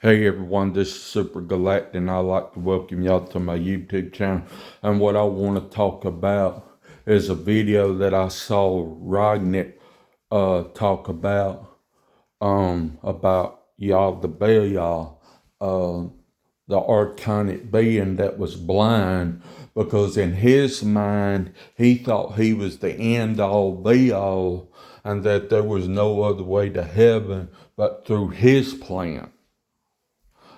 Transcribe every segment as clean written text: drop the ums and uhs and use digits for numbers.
Hey everyone, this is Super Galactic and I'd like to welcome y'all to my YouTube channel. And what I want to talk about is a video that I saw Ragnet talk about y'all the Belial, the archonic being that was blind, because in his mind he thought he was the end all be all and that there was no other way to heaven but through his plan.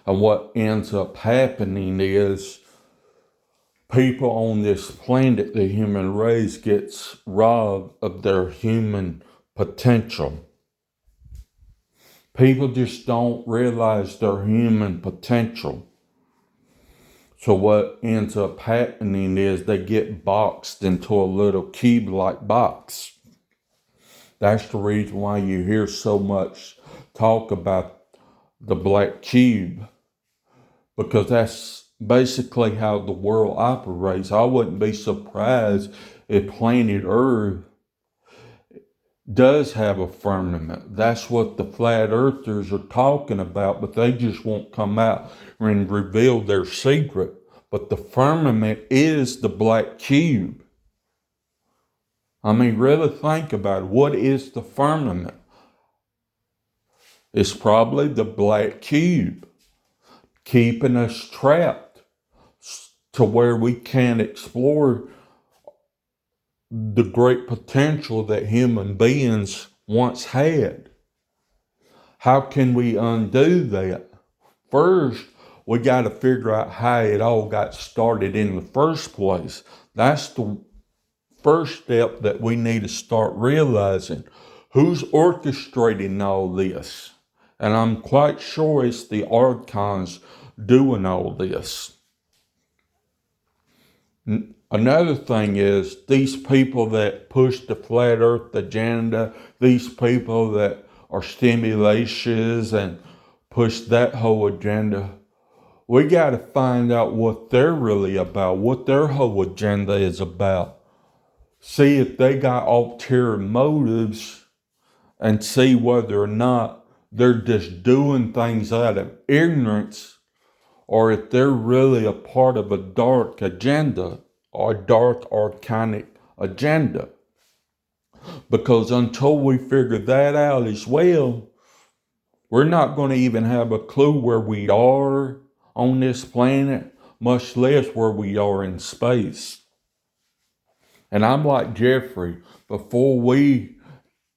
And what ends up happening is people on this planet, the human race, gets robbed of their human potential. People just don't realize their human potential. So what ends up happening is they get boxed into a little cube-like box. That's the reason why you hear so much talk about the black cube, because that's basically how the world operates. I wouldn't be surprised if planet Earth does have a firmament. That's what the flat earthers are talking about, but they just won't come out and reveal their secret. But the firmament is the black cube. I mean, really think about it. What is the firmament? It's probably the black cube, keeping us trapped to where we can't explore the great potential that human beings once had. How can we undo that? First, we got to figure out how it all got started in the first place. That's the first step that we need to start realizing. Who's orchestrating all this? And I'm quite sure it's the archons doing all this. Another thing is, these people that push the flat earth agenda, these people that are stimulations and push that whole agenda, we got to find out what they're really about, what their whole agenda is about. See if they got ulterior motives and see whether or not they're just doing things out of ignorance, or if they're really a part of a dark agenda or a dark archonic agenda. Because until we figure that out as well, we're not going to even have a clue where we are on this planet, much less where we are in space. And I'm like Jeffrey, before we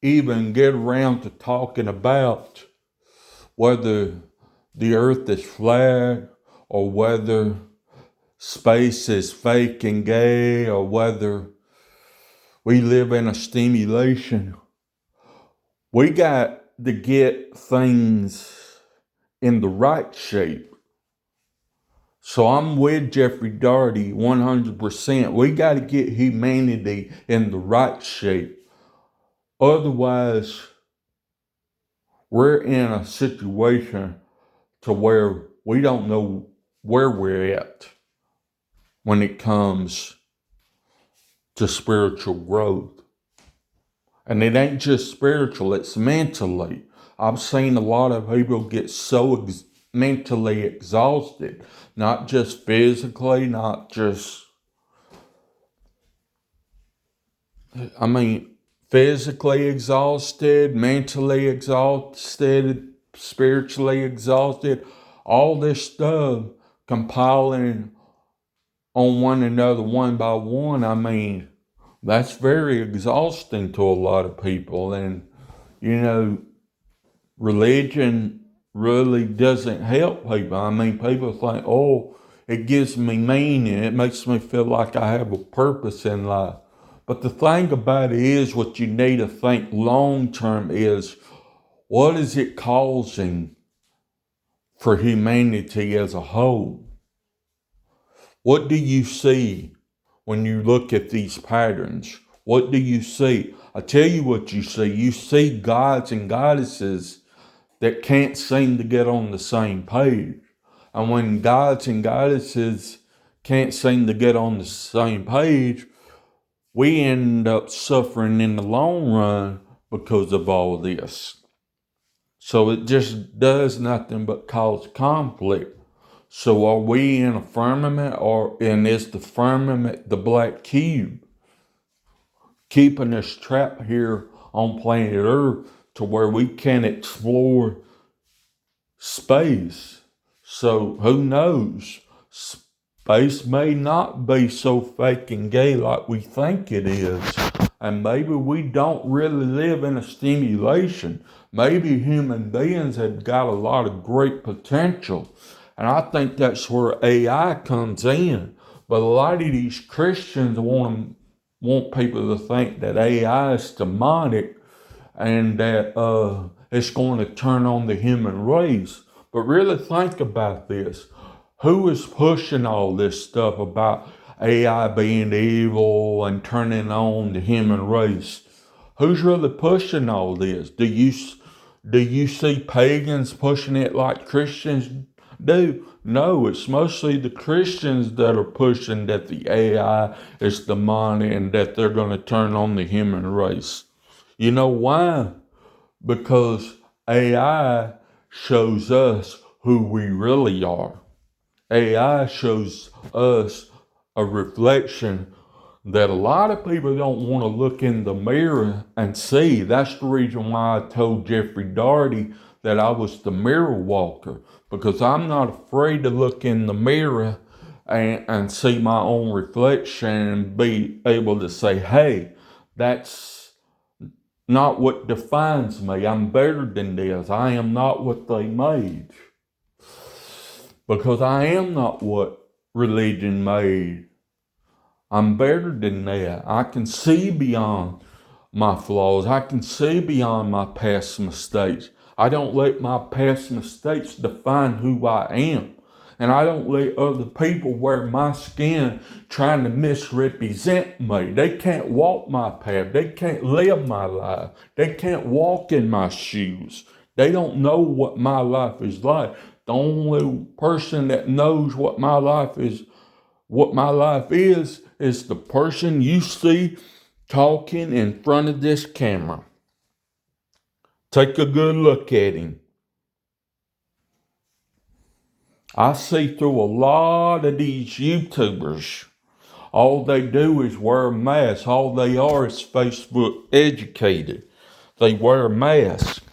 even get around to talking about whether the earth is flat or whether space is fake and gay or whether we live in a stimulation, we got to get things in the right shape. So I'm with Jeffrey Daugherty 100%. We got to get humanity in the right shape. Otherwise, we're in a situation to where we don't know where we're at when it comes to spiritual growth. And it ain't just spiritual, it's mentally. I've seen a lot of people get so mentally exhausted, not just physically, physically exhausted, mentally exhausted, spiritually exhausted, all this stuff compiling on one another one by one. I mean, that's very exhausting to a lot of people. And, religion really doesn't help people. I mean, people think, oh, it gives me meaning. It makes me feel like I have a purpose in life. But the thing about it is, what you need to think long term is, what is it causing for humanity as a whole? What do you see when you look at these patterns? What do you see? I tell you what you see. You see gods and goddesses that can't seem to get on the same page. And when gods and goddesses can't seem to get on the same page, we end up suffering in the long run because of all this. So it just does nothing but cause conflict. So are we in a firmament, and is the firmament the black cube, keeping us trapped here on planet Earth to where we can't explore space? So who knows? Space may not be so fake and gay like we think it is. And maybe we don't really live in a stimulation. Maybe human beings have got a lot of great potential. And I think that's where AI comes in. But a lot of these Christians want people to think that AI is demonic and that it's going to turn on the human race. But really think about this. Who is pushing all this stuff about AI being evil and turning on the human race? Who's really pushing all this? Do you see pagans pushing it like Christians do? No, it's mostly the Christians that are pushing that the AI is demonic and that they're going to turn on the human race. You know why? Because AI shows us who we really are. AI shows us a reflection that a lot of people don't want to look in the mirror and see. That's the reason why I told Jeffrey Daugherty that I was the mirror walker, because I'm not afraid to look in the mirror and see my own reflection and be able to say, hey, that's not what defines me. I'm better than this. I am not what they made. Because I am not what religion made. I'm better than that. I can see beyond my flaws. I can see beyond my past mistakes. I don't let my past mistakes define who I am. And I don't let other people wear my skin trying to misrepresent me. They can't walk my path. They can't live my life. They can't walk in my shoes. They don't know what my life is like. The only person that knows what my life is the person you see talking in front of this camera. Take a good look at him. I see through a lot of these YouTubers. All they do is wear a mask. All they are is Facebook educated. They wear a mask.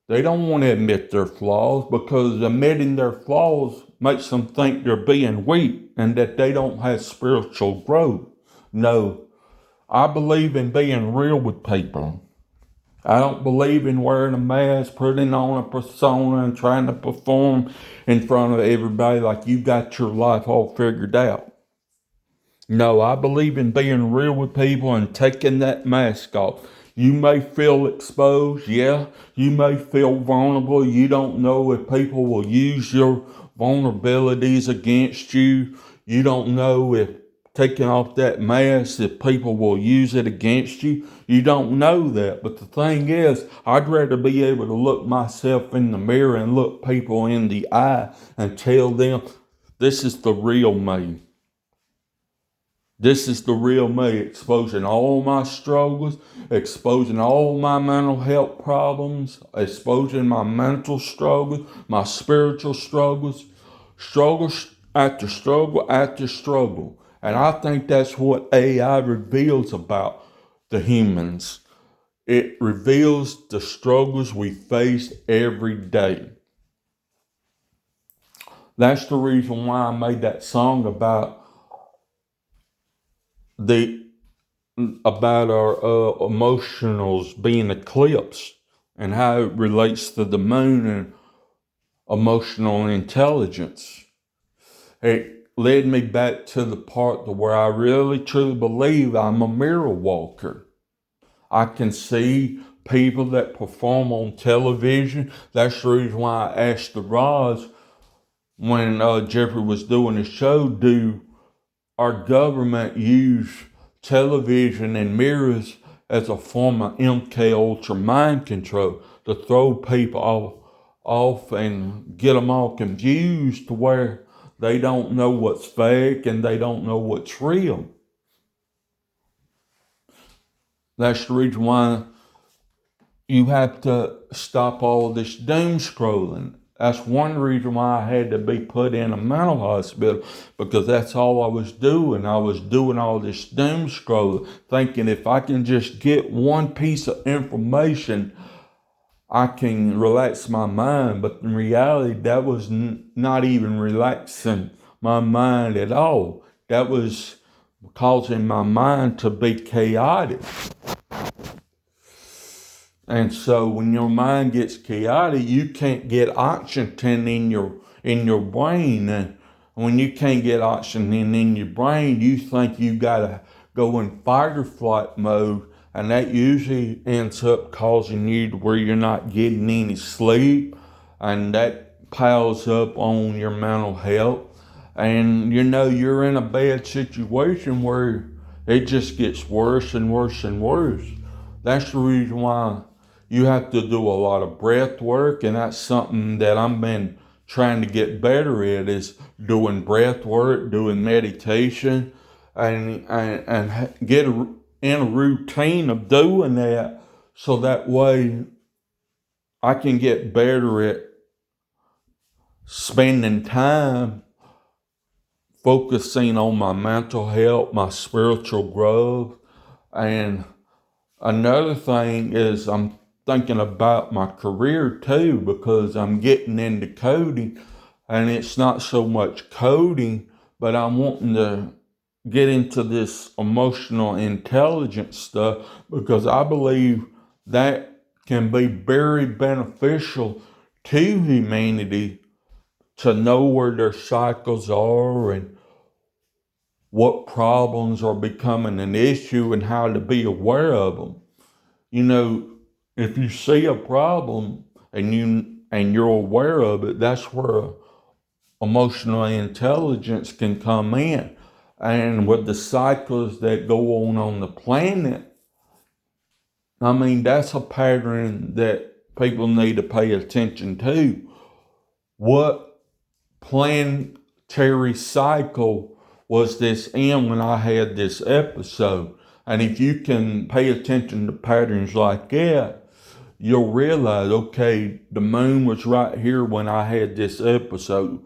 They don't want to admit their flaws because admitting their flaws makes them think they're being weak and that they don't have spiritual growth. No, I believe in being real with people. I don't believe in wearing a mask, putting on a persona, and trying to perform in front of everybody like you got your life all figured out. No, I believe in being real with people and taking that mask off. You may feel exposed, yeah. You may feel vulnerable. You don't know if people will use your vulnerabilities against you. You don't know if taking off that mask, if people will use it against you. You don't know that. But the thing is, I'd rather be able to look myself in the mirror and look people in the eye and tell them, this is the real me. This is the real me, exposing all my struggles, exposing all my mental health problems, exposing my mental struggles, my spiritual struggles, struggle after struggle after struggle. And I think that's what AI reveals about the humans. It reveals the struggles we face every day. That's the reason why I made that song about our emotionals being eclipsed and how it relates to the moon and emotional intelligence. It led me back to the part to where I really truly believe I'm a mirror walker. I can see people that perform on television. That's the reason why I asked the Roz when Jeffrey was doing the show, do our government use television and mirrors as a form of MK Ultra mind control to throw people off and get them all confused to where they don't know what's fake and they don't know what's real. That's the reason why you have to stop all this doom scrolling. That's one reason why I had to be put in a mental hospital, because that's all I was doing. I was doing all this doom scrolling, thinking if I can just get one piece of information, I can relax my mind. But in reality, that was not even relaxing my mind at all. That was causing my mind to be chaotic. And so when your mind gets chaotic, you can't get oxygen in your brain. And when you can't get oxygen in your brain, you think you gotta go in fight or flight mode, and that usually ends up causing you to where you're not getting any sleep, and that piles up on your mental health. And you're in a bad situation where it just gets worse and worse and worse. That's the reason why you have to do a lot of breath work, and that's something that I've been trying to get better at, is doing breath work, doing meditation, and get in a routine of doing that, so that way I can get better at spending time focusing on my mental health, my spiritual growth. And another thing is I'm thinking about my career too, because I'm getting into coding, and it's not so much coding, but I'm wanting to get into this emotional intelligence stuff, because I believe that can be very beneficial to humanity, to know where their cycles are and what problems are becoming an issue and how to be aware of them. If you see a problem and you're aware of it, that's where emotional intelligence can come in. And with the cycles that go on the planet, I mean, that's a pattern that people need to pay attention to. What planetary cycle was this in when I had this episode? And if you can pay attention to patterns like that, you'll realize, okay, the moon was right here when I had this episode.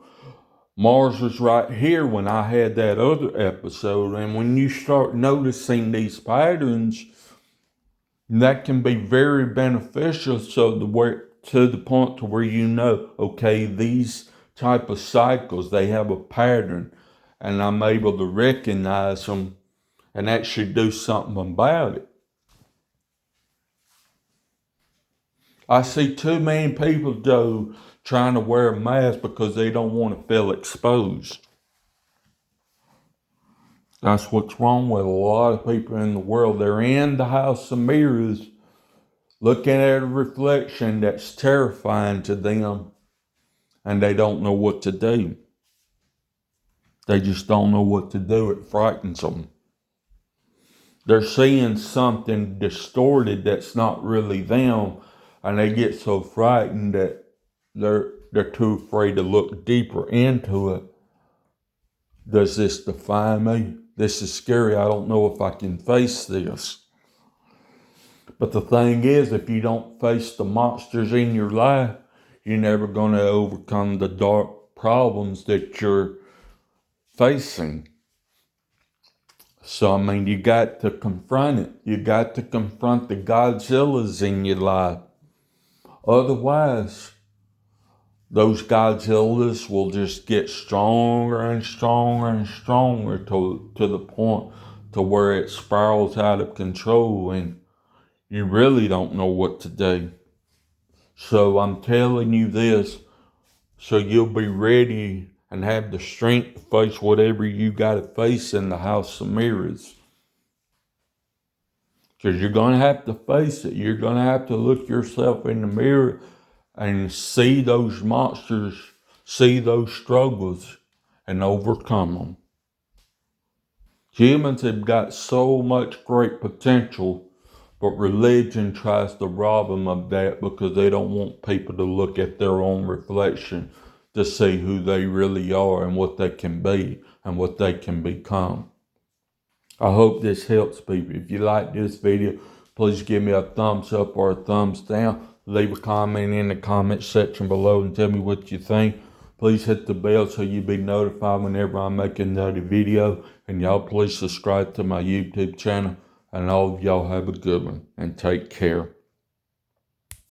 Mars was right here when I had that other episode. And when you start noticing these patterns, that can be very beneficial, to the point to where okay, these type of cycles, they have a pattern, and I'm able to recognize them and actually do something about it. I see too many people, though, trying to wear a mask because they don't want to feel exposed. That's what's wrong with a lot of people in the world. They're in the house of mirrors looking at a reflection that's terrifying to them, and they don't know what to do. They just don't know what to do. It frightens them. They're seeing something distorted that's not really them, and they get so frightened that they're too afraid to look deeper into it. Does this define me? This is scary. I don't know if I can face this. But the thing is, if you don't face the monsters in your life, you're never going to overcome the dark problems that you're facing. So, I mean, you got to confront it. You got to confront the Godzillas in your life. Otherwise, those Godzillas will just get stronger and stronger and stronger to the point to where it spirals out of control and you really don't know what to do. So I'm telling you this so you'll be ready and have the strength to face whatever you got to face in the house of mirrors. Because you're going to have to face it. You're going to have to look yourself in the mirror and see those monsters, see those struggles, and overcome them. Humans have got so much great potential, but religion tries to rob them of that because they don't want people to look at their own reflection to see who they really are and what they can be and what they can become. I hope this helps people. If you like this video, please give me a thumbs up or a thumbs down. Leave a comment in the comment section below and tell me what you think. Please hit the bell so you'll be notified whenever I make another video. And y'all please subscribe to my YouTube channel. And all of y'all have a good one and take care.